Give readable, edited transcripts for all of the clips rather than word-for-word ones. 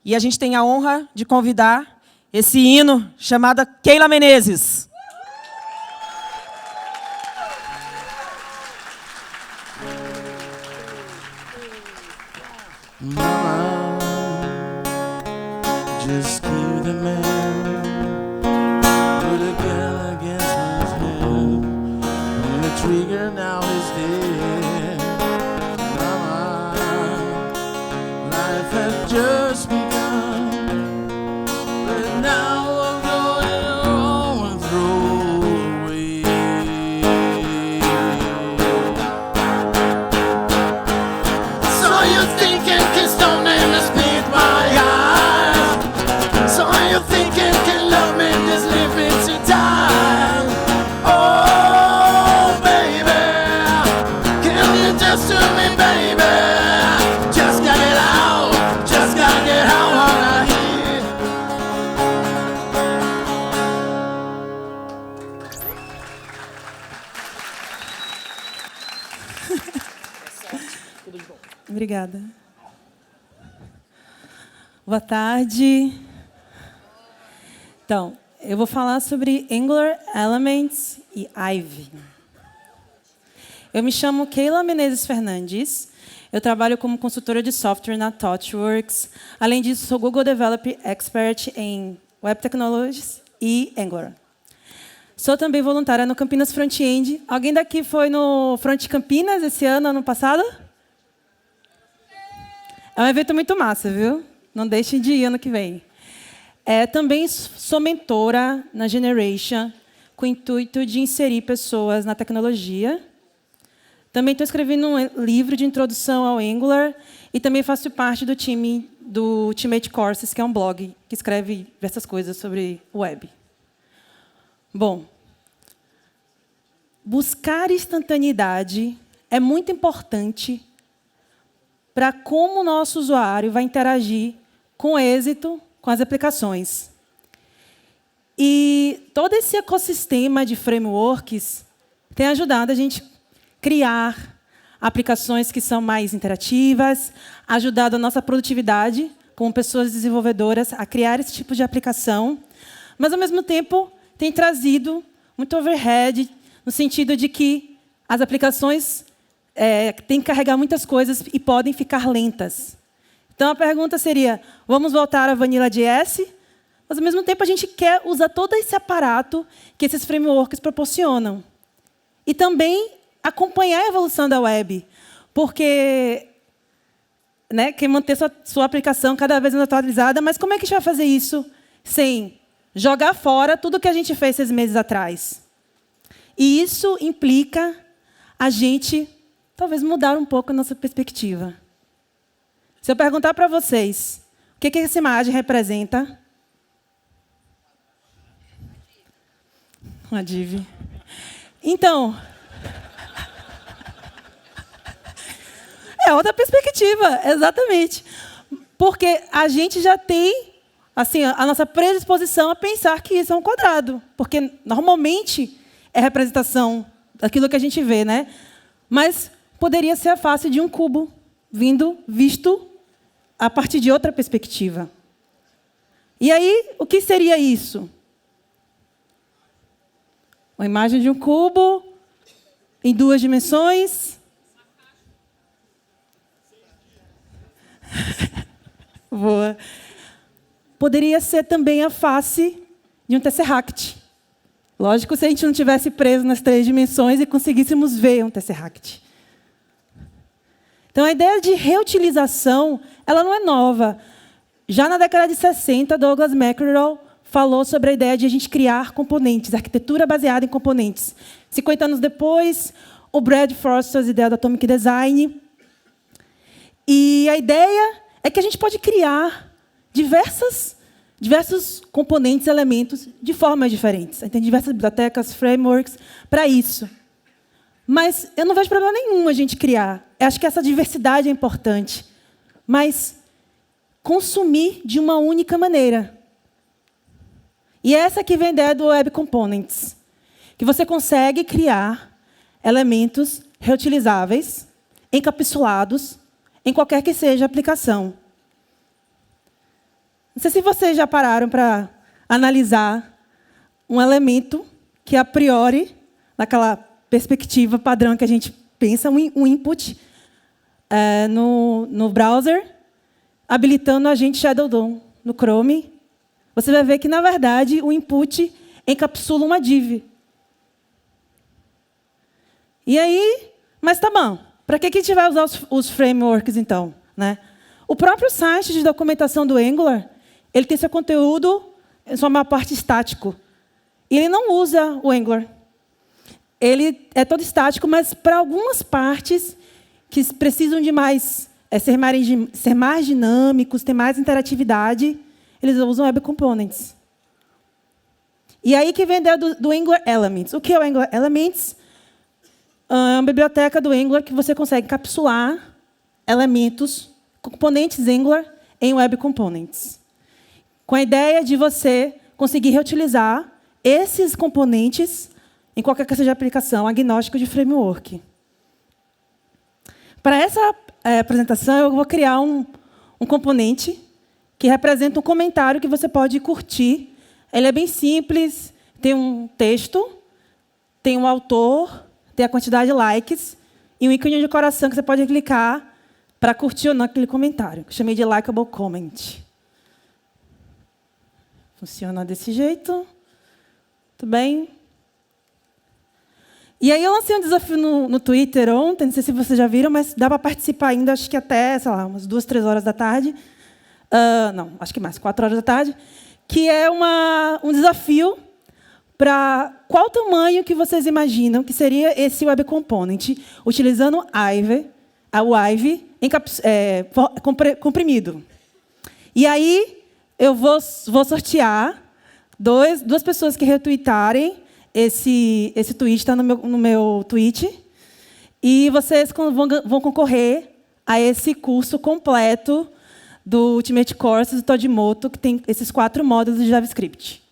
E a gente tem a honra de convidar esse hino chamado Keila Menezes. Mama, just give the man, put a gun against his head, pull the trigger, now he's dead. Mama, life has just begun, but now I'm going home and throw away. So you think you can stone and split my eyes? So you think you can love me, just leave me to die? Oh, baby, can you just do me, baby? Just gotta get out, just gotta get out on here. Obrigada. Boa tarde. Então, eu vou falar sobre Angular, Elements e Ivy. Eu me chamo Keila Menezes Fernandes. Eu trabalho como consultora de software na ThoughtWorks. Além disso, sou Google Developer Expert em Web Technologies e Angular. Sou também voluntária no Campinas Front-End. Alguém daqui foi no Front Campinas esse ano, ano passado? É um evento muito massa, viu? Não deixem de ir ano que vem. Também sou mentora na Generation, com o intuito de inserir pessoas na tecnologia. Também estou escrevendo um livro de introdução ao Angular e também faço parte do time do Ultimate Courses, que é um blog que escreve diversas coisas sobre web. Bom, buscar instantaneidade é muito importante para como o nosso usuário vai interagir com êxito com as aplicações. E todo esse ecossistema de frameworks tem ajudado a gente a criar aplicações que são mais interativas, ajudado a nossa produtividade, como pessoas desenvolvedoras, a criar esse tipo de aplicação, mas, ao mesmo tempo, tem trazido muito overhead, no sentido de que as aplicações têm que carregar muitas coisas e podem ficar lentas. Então, a pergunta seria, vamos voltar à Vanilla.js? Mas, ao mesmo tempo, a gente quer usar todo esse aparato que esses frameworks proporcionam. E também acompanhar a evolução da web. Porque quer manter sua aplicação cada vez mais atualizada, mas como é que a gente vai fazer isso sem jogar fora tudo que a gente fez 6 meses atrás? E isso implica a gente, talvez, mudar um pouco a nossa perspectiva. Se eu perguntar para vocês o que essa imagem representa... Uma div. Então, é outra perspectiva, exatamente. Porque a gente já tem assim, a nossa predisposição a pensar que isso é um quadrado. Porque, normalmente, é representação daquilo que a gente vê, né? Mas poderia ser a face de um cubo, visto a partir de outra perspectiva. E aí, o que seria isso? Uma imagem de um cubo em 2 dimensões. Boa. Poderia ser também a face de um tesseract. Lógico, se a gente não tivesse preso nas 3 dimensões e conseguíssemos ver um tesseract. Então, a ideia de reutilização, ela não é nova. Já na década de 60, Douglas McGraw falou sobre a ideia de a gente criar componentes, arquitetura baseada em componentes. 50 anos depois, o Brad Frost trouxe a ideia do Atomic Design. E a ideia é que a gente pode criar diversos componentes, elementos, de formas diferentes. Tem diversas bibliotecas, frameworks para isso. Mas eu não vejo problema nenhum a gente criar. Eu acho que essa diversidade é importante. Mas consumir de uma única maneira. E essa aqui vem a ideia do Web Components, que você consegue criar elementos reutilizáveis, encapsulados, em qualquer que seja a aplicação. Não sei se vocês já pararam para analisar um elemento que, a priori, naquela perspectiva padrão que a gente pensa, um input no browser, habilitando o agente Shadow DOM no Chrome. Você vai ver que, na verdade, o input encapsula uma div. E aí, mas tá bom. Para que a gente vai usar os frameworks, então? Né? O próprio site de documentação do Angular, ele tem seu conteúdo, em sua maior parte, estático. E ele não usa o Angular. Ele é todo estático, mas para algumas partes que precisam de mais, ser mais dinâmicos, ter mais interatividade, eles usam Web Components. E aí que vem a ideia do Angular Elements. O que é o Angular Elements? É uma biblioteca do Angular que você consegue encapsular elementos, componentes Angular, em Web Components. Com a ideia de você conseguir reutilizar esses componentes em qualquer que seja a aplicação, agnóstico de framework. Para essa apresentação, eu vou criar um componente que representa um comentário que você pode curtir. Ele é bem simples, tem um texto, tem um autor, tem a quantidade de likes e um ícone de coração que você pode clicar para curtir ou não aquele comentário. Eu chamei de Likeable Comment. Funciona desse jeito. Muito bem. E aí eu lancei um desafio no Twitter ontem, não sei se vocês já viram, mas dá para participar ainda, acho que até, sei lá, umas 2, 3 horas da tarde. Não, acho que mais, 4 horas da tarde. Que é um desafio para qual tamanho que vocês imaginam que seria esse Web Component, utilizando o Ivy comprimido. E aí eu vou sortear duas pessoas que retweetarem esse tweet, está no meu tweet, e vocês vão concorrer a esse curso completo do Ultimate Courses do Todimoto, que tem esses 4 módulos de JavaScript.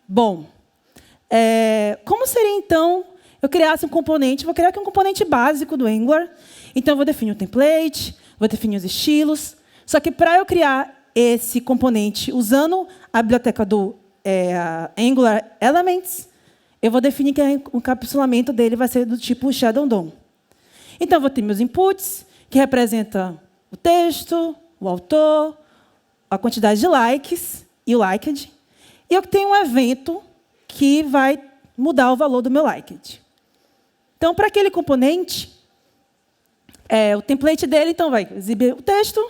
Bom, como seria, então, eu criasse um componente? Vou criar aqui um componente básico do Angular. Então, eu vou definir o template, vou definir os estilos. Só que, para eu criar esse componente usando a biblioteca do Angular Elements, eu vou definir que o encapsulamento dele vai ser do tipo Shadow DOM. Então, eu vou ter meus inputs, que representam o texto, o autor, a quantidade de likes e o liked. E eu tenho um evento que vai mudar o valor do meu liked. Então, para aquele componente, o template dele então, vai exibir o texto,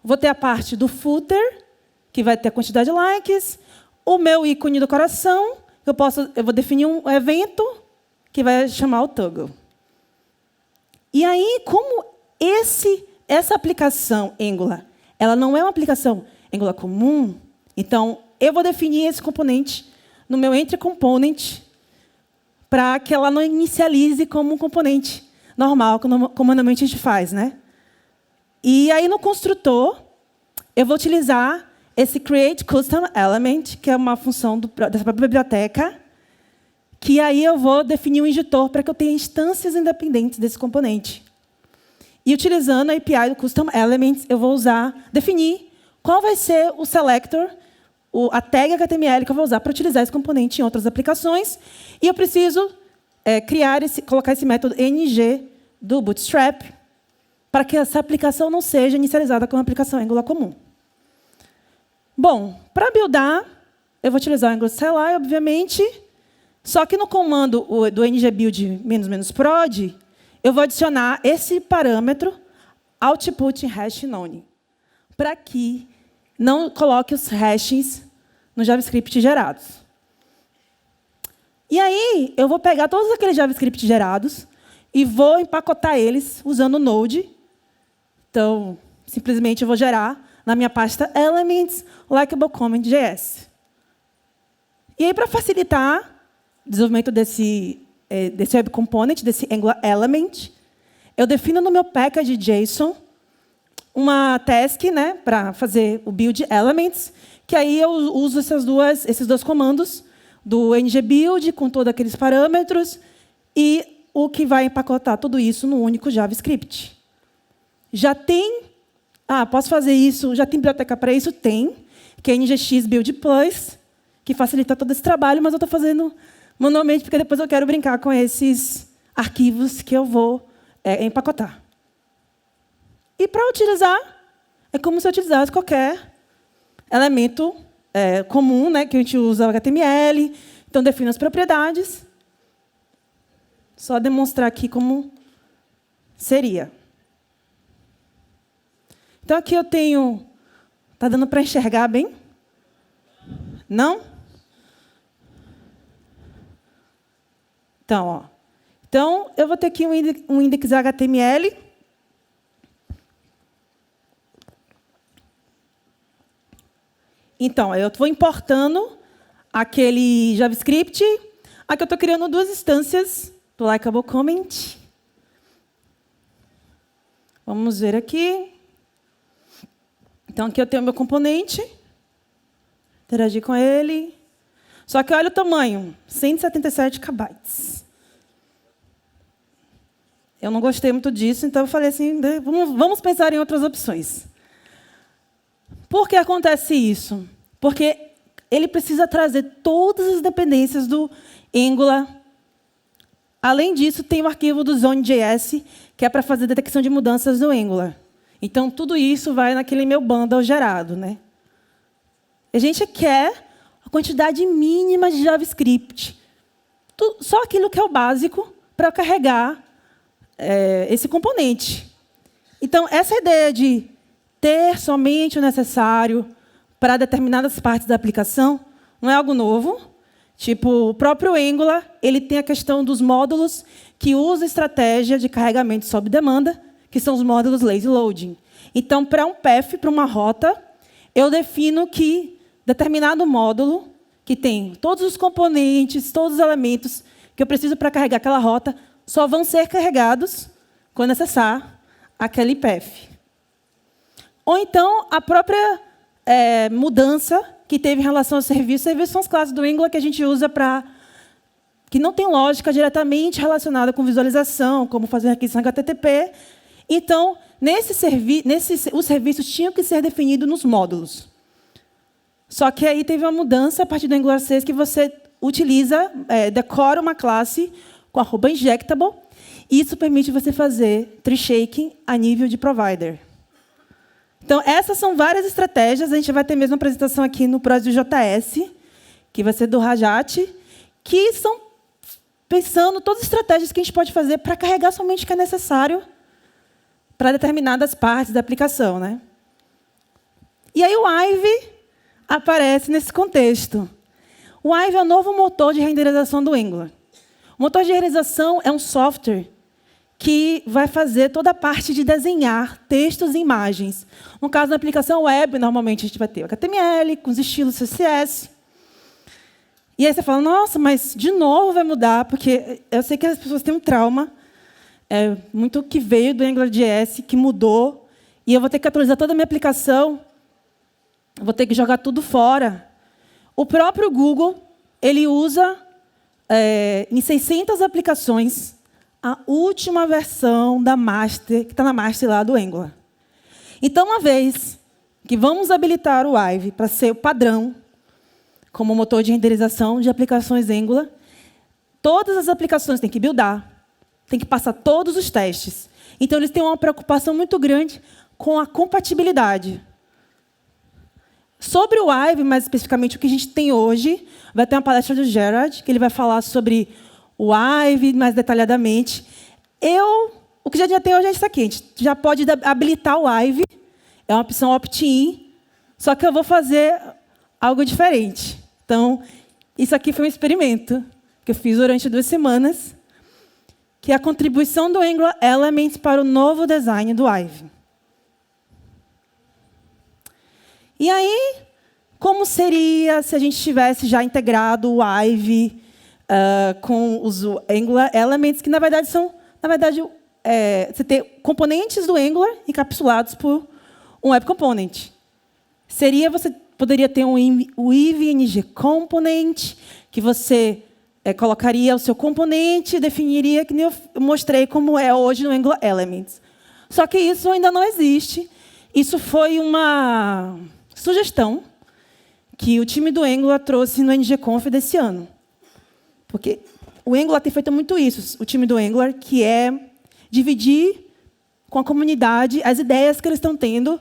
vou ter a parte do footer, que vai ter a quantidade de likes, o meu ícone do coração, eu vou definir um evento que vai chamar o toggle. E aí, como essa aplicação Angular, ela não é uma aplicação Angular comum, então eu vou definir esse componente no meu entry component para que ela não inicialize como um componente normal, como normalmente a gente faz, né? E aí no construtor eu vou utilizar esse create custom element, que é uma função dessa própria biblioteca, que aí eu vou definir um injetor para que eu tenha instâncias independentes desse componente. E utilizando a API do custom elements, eu vou definir qual vai ser o selector, a tag HTML que eu vou usar para utilizar esse componente em outras aplicações. E eu preciso colocar esse método ng do Bootstrap para que essa aplicação não seja inicializada com uma aplicação Angular comum. Bom, para buildar, eu vou utilizar o Angular CLI, obviamente, só que no comando do ngbuild --prod, eu vou adicionar esse parâmetro output hash none, para que não coloque os hashes no JavaScript gerados. E aí, eu vou pegar todos aqueles JavaScript gerados e vou empacotar eles usando o Node. Então, simplesmente eu vou gerar na minha pasta Elements Likeable Comment.js. E aí, para facilitar o desenvolvimento desse Web Component, desse Angular Element, eu defino no meu package JSON uma task, né, para fazer o build elements, que aí eu uso esses dois comandos do ngbuild com todos aqueles parâmetros e o que vai empacotar tudo isso no único JavaScript. Já tem Posso fazer isso? Já tem biblioteca para isso? Tem, que é NGX Build Plus, que facilita todo esse trabalho, mas eu estou fazendo manualmente, porque depois eu quero brincar com esses arquivos que eu vou empacotar. E para utilizar, é como se eu utilizasse qualquer elemento comum, né, que a gente usa o HTML. Então, defino as propriedades. Só demonstrar aqui como seria. Então, aqui eu tenho... Está dando para enxergar bem? Não? Então, ó. Então, eu vou ter aqui um index HTML. Então, eu vou importando aquele JavaScript. Aqui eu estou criando 2 instâncias do Likeable Comment. Vamos ver aqui. Então, aqui eu tenho o meu componente. Interagir com ele. Só que olha o tamanho, 177 KB. Eu não gostei muito disso, então eu falei assim, vamos pensar em outras opções. Por que acontece isso? Porque ele precisa trazer todas as dependências do Angular. Além disso, tem o arquivo do Zone.js, que é para fazer detecção de mudanças no Angular. Então, tudo isso vai naquele meu bundle gerado, né? A gente quer a quantidade mínima de JavaScript. Só aquilo que é o básico para carregar esse componente. Então, essa ideia de ter somente o necessário para determinadas partes da aplicação não é algo novo. Tipo, o próprio Angular, ele tem a questão dos módulos que usa a estratégia de carregamento sob demanda, que são os módulos lazy loading. Então, para um path, para uma rota, eu defino que determinado módulo, que tem todos os componentes, todos os elementos que eu preciso para carregar aquela rota, só vão ser carregados quando acessar aquele path. Ou então, a própria mudança que teve em relação aos serviços. Serviços são as classes do Angular que a gente usa para... que não tem lógica diretamente relacionada com visualização, como fazer requisição HTTP. Então, os serviços tinham que ser definidos nos módulos. Só que aí teve uma mudança a partir do Angular 6, que você utiliza, decora uma classe com @injectable, e isso permite você fazer tree shaking a nível de provider. Então, essas são várias estratégias. A gente vai ter mesmo uma apresentação aqui no Proj.js, que vai ser do Rajat, que estão pensando todas as estratégias que a gente pode fazer para carregar somente o que é necessário para determinadas partes da aplicação, né? E aí o Ivy aparece nesse contexto. O Ivy é o novo motor de renderização do Angular. O motor de renderização é um software que vai fazer toda a parte de desenhar textos e imagens. No caso da aplicação web, normalmente a gente vai ter o HTML, com os estilos CSS. E aí você fala, nossa, mas de novo vai mudar, porque eu sei que as pessoas têm um trauma, muito que veio do AngularJS, que mudou, e eu vou ter que atualizar toda a minha aplicação, vou ter que jogar tudo fora. O próprio Google, ele usa, em 600 aplicações, a última versão da master, que está na master lá do Angular. Então, uma vez que vamos habilitar o Ivy para ser o padrão como motor de renderização de aplicações Angular, todas as aplicações têm que buildar, têm que passar todos os testes. Então, eles têm uma preocupação muito grande com a compatibilidade. Sobre o Ivy, mais especificamente o que a gente tem hoje, vai ter uma palestra do Gerard, que ele vai falar sobre o Ivy mais detalhadamente. O que já tem hoje é isso aqui. A gente já pode habilitar o Ivy. É uma opção opt-in. Só que eu vou fazer algo diferente. Então, isso aqui foi um experimento que eu fiz durante 2 semanas, que é a contribuição do Angular Elements para o novo design do Ivy. E aí, como seria se a gente tivesse já integrado o Ivy com os Angular Elements, que, na verdade, são... você tem componentes do Angular encapsulados por um Web Component. Você poderia ter o Ivy NG Component, que você colocaria o seu componente, definiria, que nem eu mostrei como é hoje no Angular Elements. Só que isso ainda não existe. Isso foi uma sugestão que o time do Angular trouxe no NGConf desse ano. Porque o Angular tem feito muito isso, o time do Angular, que é dividir com a comunidade as ideias que eles estão tendo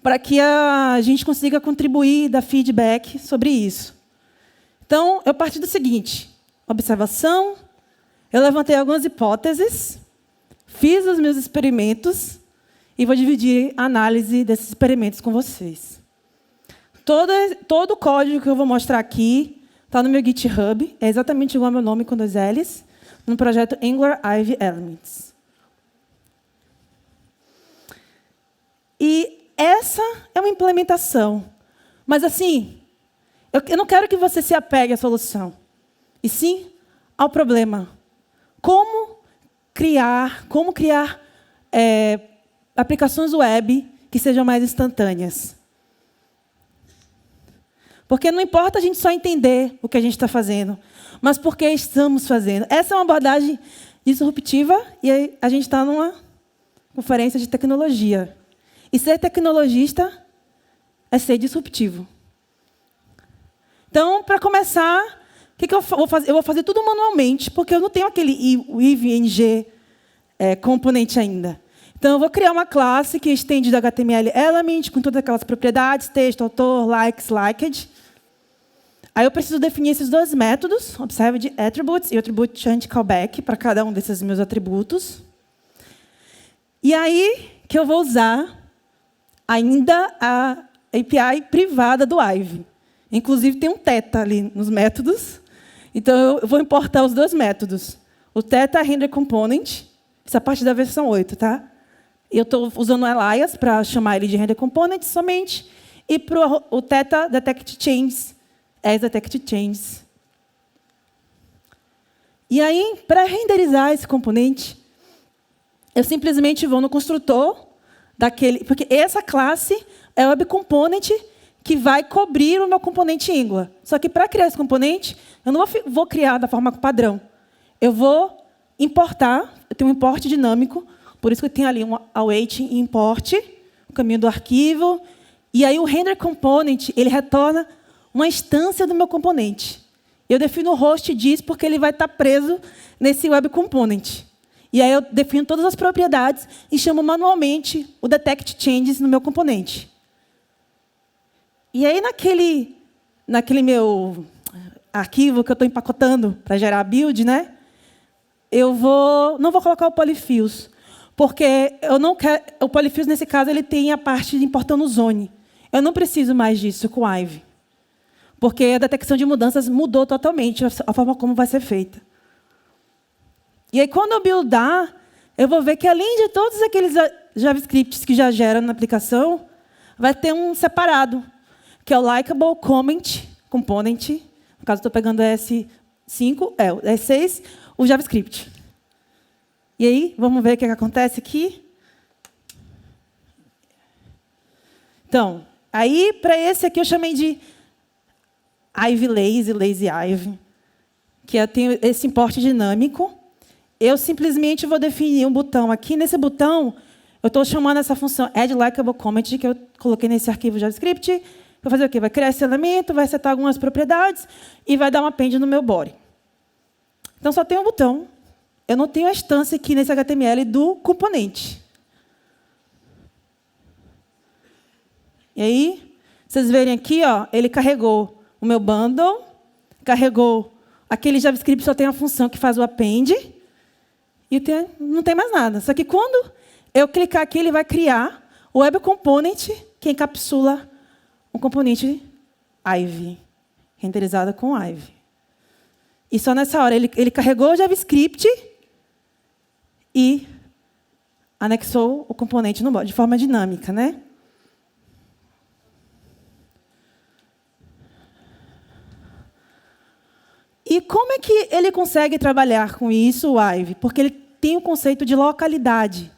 para que a gente consiga contribuir e dar feedback sobre isso. Então, eu parti do seguinte: observação, eu levantei algumas hipóteses, fiz os meus experimentos e vou dividir a análise desses experimentos com vocês. Todo o código que eu vou mostrar aqui está no meu GitHub, é exatamente igual ao meu nome com 2 L's, no projeto Angular Ivy Elements. E essa é uma implementação. Mas, assim, eu não quero que você se apegue à solução, e sim ao problema. Como criar aplicações web que sejam mais instantâneas. Porque não importa a gente só entender o que a gente está fazendo, mas por que estamos fazendo. Essa é uma abordagem disruptiva e a gente está numa conferência de tecnologia. E ser tecnologista é ser disruptivo. Então, para começar, o que eu vou fazer? Eu vou fazer tudo manualmente, porque eu não tenho aquele IVNG componente ainda. Então, eu vou criar uma classe que estende do HTML element, com todas aquelas propriedades, texto, autor, likes, liked. Aí eu preciso definir esses 2 métodos, observed attributes e attribute change callback, para cada um desses meus atributos. E aí que eu vou usar ainda a API privada do Ivy. Inclusive, tem um θ ali nos métodos. Então, eu vou importar os 2 métodos. O θ render component, isso é a partir da versão 8, tá? Eu estou usando o alias para chamar ele de render component somente. E para o θ detect changes, as detect changes. E aí, para renderizar esse componente, eu simplesmente vou no construtor daquele, porque essa classe é o web component que vai cobrir o meu componente Angular. Só que para criar esse componente, eu não vou criar da forma padrão. Eu vou importar, eu tenho um import dinâmico, por isso que eu tenho ali um await import, o caminho do arquivo, e aí o render component, ele retorna uma instância do meu componente. Eu defino o host disso porque ele vai estar preso nesse web component. E aí eu defino todas as propriedades e chamo manualmente o detect changes no meu componente. E aí, naquele meu arquivo que eu estou empacotando para gerar a build, né, eu não vou colocar o polyfills, porque eu não quero, o polyfills, nesse caso, ele tem a parte de importando zone. Eu não preciso mais disso com o Ivy, porque a detecção de mudanças mudou totalmente a forma como vai ser feita. E aí, quando eu buildar, eu vou ver que, além de todos aqueles JavaScripts que já geram na aplicação, vai ter um separado, que é o Likeable Comment Component. No caso, estou pegando o S5, o S6, o JavaScript. E aí, vamos ver o que acontece aqui. Então, aí, para esse aqui, eu chamei de Ivy Lazy Ivy, que tem esse import dinâmico. Eu simplesmente vou definir um botão aqui. Nesse botão, eu estou chamando essa função addLikeableComment, que eu coloquei nesse arquivo JavaScript. Vai fazer o quê? Vai criar esse elemento, vai setar algumas propriedades e vai dar um append no meu body. Então, só tem um botão. Eu não tenho a instância aqui nesse HTML do componente. E aí, vocês verem aqui, ó, ele carregou o meu bundle, carregou aquele JavaScript, só tem a função que faz o append, e não tem mais nada. Só que quando eu clicar aqui, ele vai criar o web component que encapsula um componente Ivy, renderizado com Ivy. E só nessa hora ele carregou o JavaScript e anexou o componente no body, de forma dinâmica, né? E como é que ele consegue trabalhar com isso, o Ivy? Porque ele tem o conceito de localidade.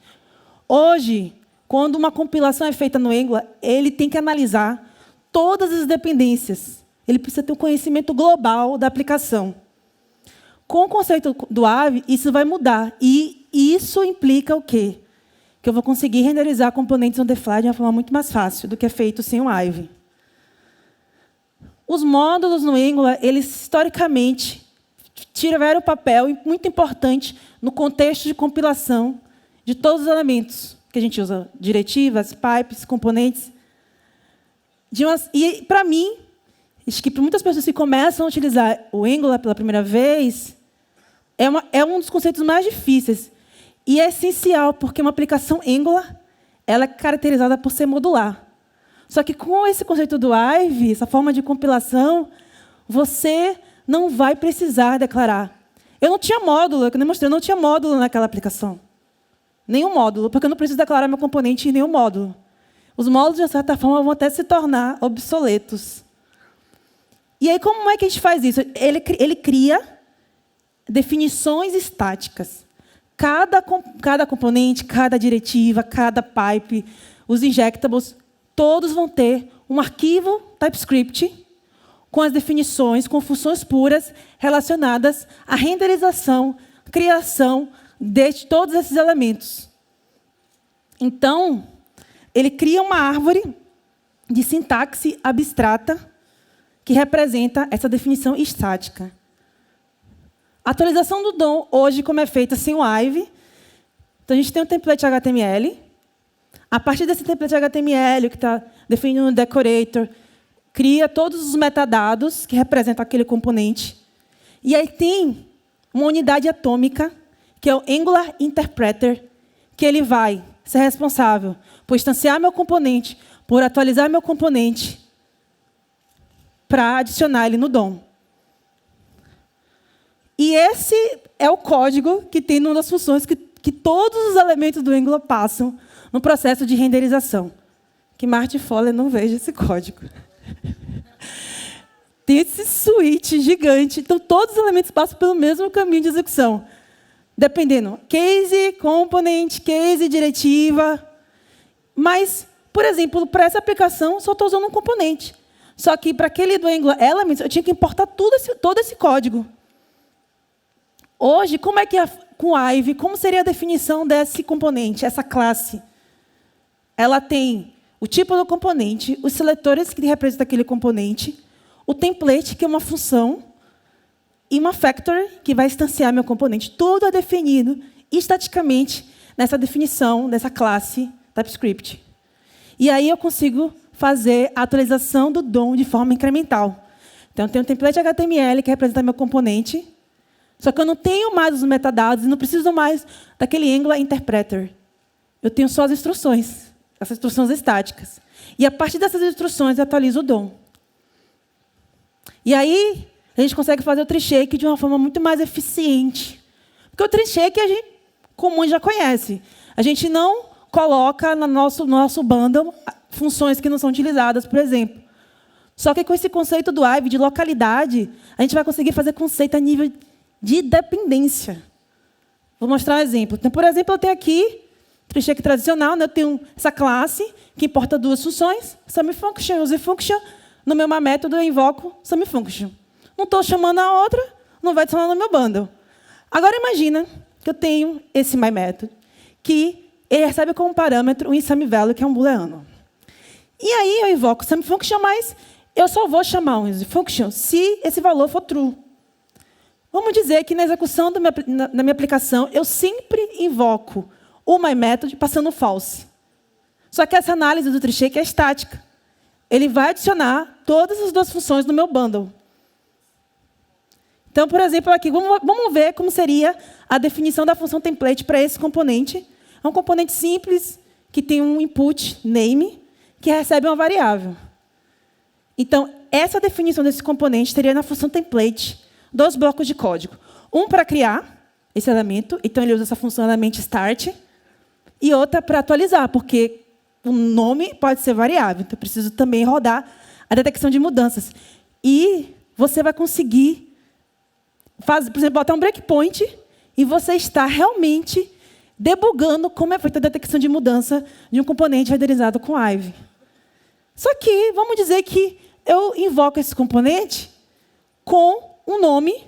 Hoje, quando uma compilação é feita no Angular, ele tem que analisar todas as dependências. Ele precisa ter um conhecimento global da aplicação. Com o conceito do Ivy, isso vai mudar. E isso implica o quê? que eu vou conseguir renderizar componentes on the fly de uma forma muito mais fácil do que é feito sem o Ivy. Os módulos no Angular, eles historicamente tiveram um papel muito importante no contexto de compilação de todos os elementos que a gente usa, diretivas, pipes, componentes. E, para mim, acho que para muitas pessoas que começam a utilizar o Angular pela primeira vez, é um dos conceitos mais difíceis. E é essencial, porque uma aplicação Angular ela é caracterizada por ser modular. Só que com esse conceito do Ivy, essa forma de compilação, você não vai precisar declarar. Eu não tinha módulo, eu demonstrei, eu não tinha módulo naquela aplicação. Nenhum módulo, porque eu não preciso declarar meu componente em nenhum módulo. Os módulos, de certa forma, vão até se tornar obsoletos. E aí, como é que a gente faz isso? Ele cria definições estáticas. Cada componente, cada diretiva, cada pipe, os injectables, todos vão ter um arquivo TypeScript com as definições, com funções puras relacionadas à renderização, criação de todos esses elementos. Então, ele cria uma árvore de sintaxe abstrata que representa essa definição estática. A atualização do DOM, hoje, como é feita sem o Ivy, então a gente tem um template HTML. A partir desse template HTML, que está definindo o decorator, cria todos os metadados que representam aquele componente. E aí tem uma unidade atômica, que é o Angular Interpreter, que ele vai ser responsável por instanciar meu componente, por atualizar meu componente, para adicionar ele no DOM. E esse é o código que tem numa das funções que todos os elementos do Angular passam no processo de renderização. Que Martin Fowler não veja esse código. Tem esse switch gigante. Então, todos os elementos passam pelo mesmo caminho de execução. Dependendo, case, component, case, diretiva. Mas, por exemplo, para essa aplicação, só estou usando um componente. Só que, para aquele do Angular Elements, eu tinha que importar todo esse código. Hoje, como é que com o Ivy, como seria a definição desse componente, essa classe? Ela tem o tipo do componente, os seletores que representam aquele componente, o template, que é uma função, e uma factory, que vai instanciar meu componente. Tudo é definido estaticamente nessa definição dessa classe TypeScript. E aí eu consigo fazer a atualização do DOM de forma incremental. Então, eu tenho um template HTML que representa meu componente, só que eu não tenho mais os metadados e não preciso mais daquele Angular Interpreter. Eu tenho só as instruções, essas instruções estáticas. E a partir dessas instruções, eu atualizo o DOM. E aí, a gente consegue fazer o tree shake de uma forma muito mais eficiente. Porque o tree shake a gente comum já conhece. A gente não coloca no nosso bundle funções que não são utilizadas, por exemplo. Só que com esse conceito do Ivy, de localidade, a gente vai conseguir fazer conceito a nível de dependência. Vou mostrar um exemplo. Então, por exemplo, eu tenho aqui tree shake tradicional, né? Eu tenho essa classe que importa duas funções, SumFunction e useFunction. No meu método, eu invoco SumFunction. Não estou chamando a outra, não vai adicionar no meu bundle. Agora, imagina que eu tenho esse myMethod, que ele recebe como parâmetro um InSumValue, que é um booleano. E aí eu invoco SumFunction, mas eu só vou chamar um useFunction se esse valor for true. Vamos dizer que na execução da minha aplicação, eu sempre invoco o myMethod passando false. Só que essa análise do tree shake é estática. Ele vai adicionar todas as duas funções no meu bundle. Então, por exemplo, aqui, vamos ver como seria a definição da função template para esse componente. É um componente simples, que tem um input name, que recebe uma variável. Então, essa definição desse componente teria na função template 2 blocos de código. Um para criar esse elemento, então ele usa essa função element start, e outra para atualizar, porque o nome pode ser variável, então eu preciso também rodar a detecção de mudanças. E você vai conseguir, por exemplo, botar um breakpoint e você está realmente debugando como é feita a detecção de mudança de um componente renderizado com Ivy. Só que, vamos dizer que eu invoco esse componente com um nome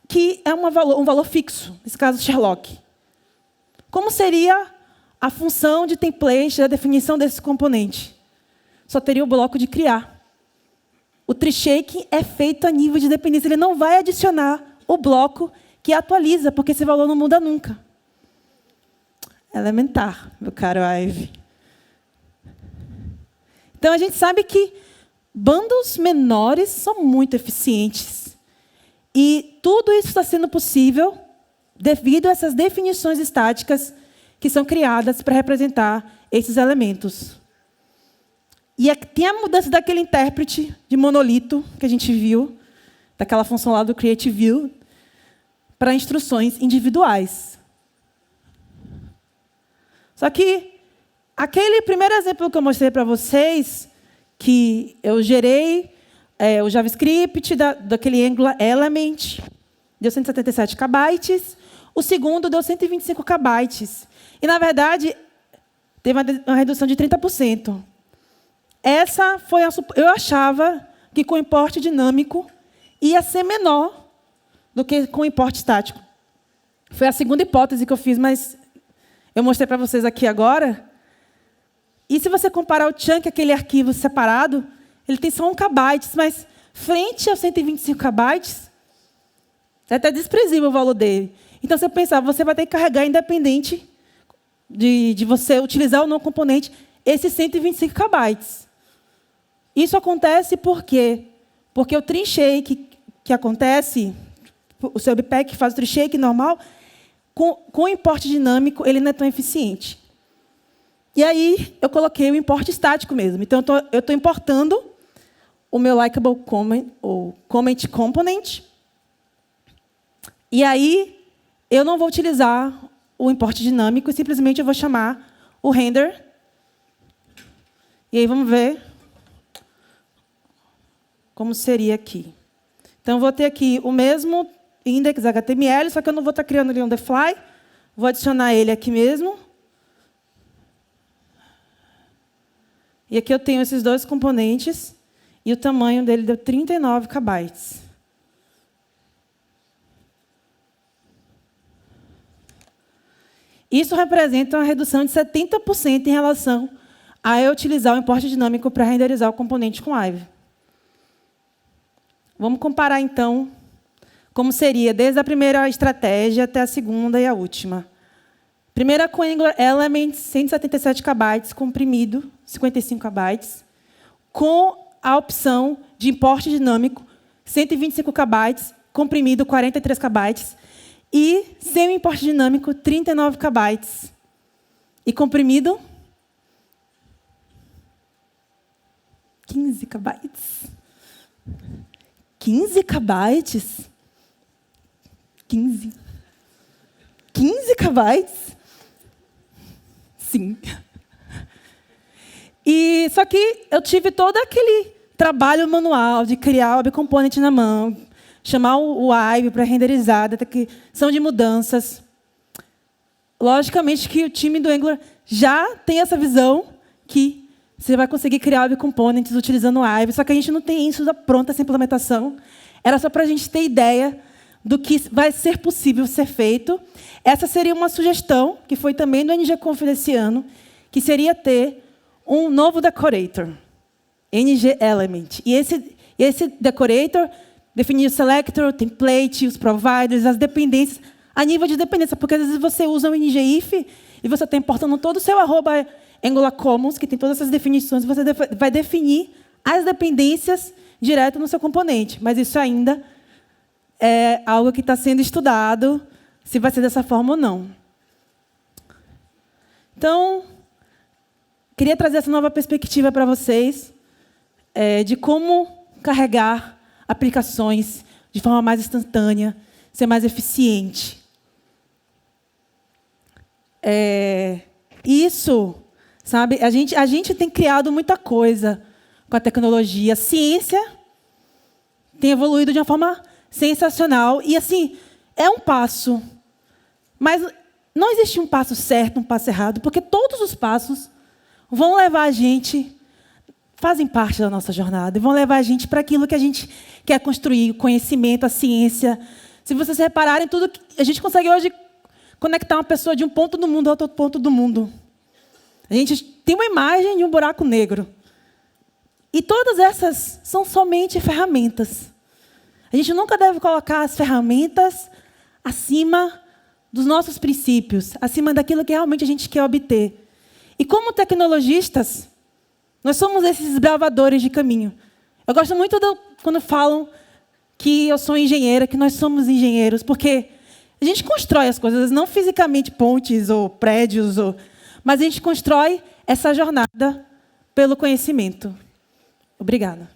que é um valor fixo, nesse caso, Sherlock. Como seria a função de template, a definição desse componente. Só teria o bloco de criar. O tree shake é feito a nível de dependência. Ele não vai adicionar o bloco que atualiza, porque esse valor não muda nunca. Elementar, meu caro Ive. Então, a gente sabe que bundles menores são muito eficientes. E tudo isso está sendo possível devido a essas definições estáticas que são criadas para representar esses elementos. E tem a mudança daquele intérprete de monolito que a gente viu, daquela função lá do Create View, para instruções individuais. Só que aquele primeiro exemplo que eu mostrei para vocês, que eu gerei o JavaScript daquele Angular Element, deu 177 KB. O segundo deu 125 KB. E, na verdade, teve uma redução de 30%. Essa foi eu achava que com o import dinâmico ia ser menor do que com o import estático. Foi a segunda hipótese que eu fiz, mas eu mostrei para vocês aqui agora. E se você comparar o chunk, aquele arquivo separado, ele tem só 1 KB, mas frente aos 125 KB, é até desprezível o valor dele. Então, você pensar, você vai ter que carregar independente de você utilizar ou não componente esses 125 KB. Isso acontece por quê? Porque o tree shake que acontece, o seu webpack faz o tree shake normal, com o import dinâmico, ele não é tão eficiente. E aí, eu coloquei o import estático mesmo. Então, eu estou importando o meu likable comment, ou comment component. E aí, eu não vou utilizar o import dinâmico, e simplesmente eu vou chamar o render. E aí, vamos ver como seria aqui. Então, eu vou ter aqui o mesmo index HTML, só que eu não vou estar criando ele on the fly. Vou adicionar ele aqui mesmo. E aqui eu tenho esses dois componentes, e o tamanho dele deu 39 KB. Isso representa uma redução de 70% em relação a eu utilizar o import dinâmico para renderizar o componente com Ive. Vamos comparar, então, como seria desde a primeira estratégia até a segunda e a última. Primeira com Angular Elements, 177 KB, comprimido, 55 KB, com a opção de import dinâmico, 125 KB, comprimido, 43 KB, e sem o import dinâmico, 39 KB. E comprimido, 15 KB. 15 KB? 15. 15 KB? Sim. E só que eu tive todo aquele trabalho manual de criar o web component na mão, chamar o Ive para renderizar, detecção de mudanças. Logicamente que o time do Angular já tem essa visão que você vai conseguir criar web components utilizando o Ive, só que a gente não tem isso pronta, essa implementação. Era só para a gente ter ideia do que vai ser possível ser feito. Essa seria uma sugestão, que foi também do NGConf desse ano, que seria ter um novo decorator, NG Element. E esse decorator definir o selector, o template, os providers, as dependências, a nível de dependência, porque às vezes você usa o NGIF e você está importando todo o seu @Angular Commons, que tem todas essas definições, você vai definir as dependências direto no seu componente. Mas isso ainda é algo que está sendo estudado, se vai ser dessa forma ou não. Então, queria trazer essa nova perspectiva para vocês de como carregar aplicações de forma mais instantânea, ser mais eficiente. Isso, sabe? A gente tem criado muita coisa com a tecnologia. A ciência tem evoluído de uma forma sensacional. E, assim, é um passo. Mas não existe um passo certo, um passo errado, porque todos os passos vão levar a gente, fazem parte da nossa jornada, e vão levar a gente para aquilo que a gente quer construir, o conhecimento, a ciência. Se vocês repararem, tudo que a gente consegue hoje conectar uma pessoa de um ponto do mundo a outro ponto do mundo. A gente tem uma imagem de um buraco negro. E todas essas são somente ferramentas. A gente nunca deve colocar as ferramentas acima dos nossos princípios, acima daquilo que realmente a gente quer obter. E como tecnologistas, nós somos esses desbravadores de caminho. Eu gosto muito quando falam que eu sou engenheira, que nós somos engenheiros, porque a gente constrói as coisas, não fisicamente pontes ou prédios, mas a gente constrói essa jornada pelo conhecimento. Obrigada.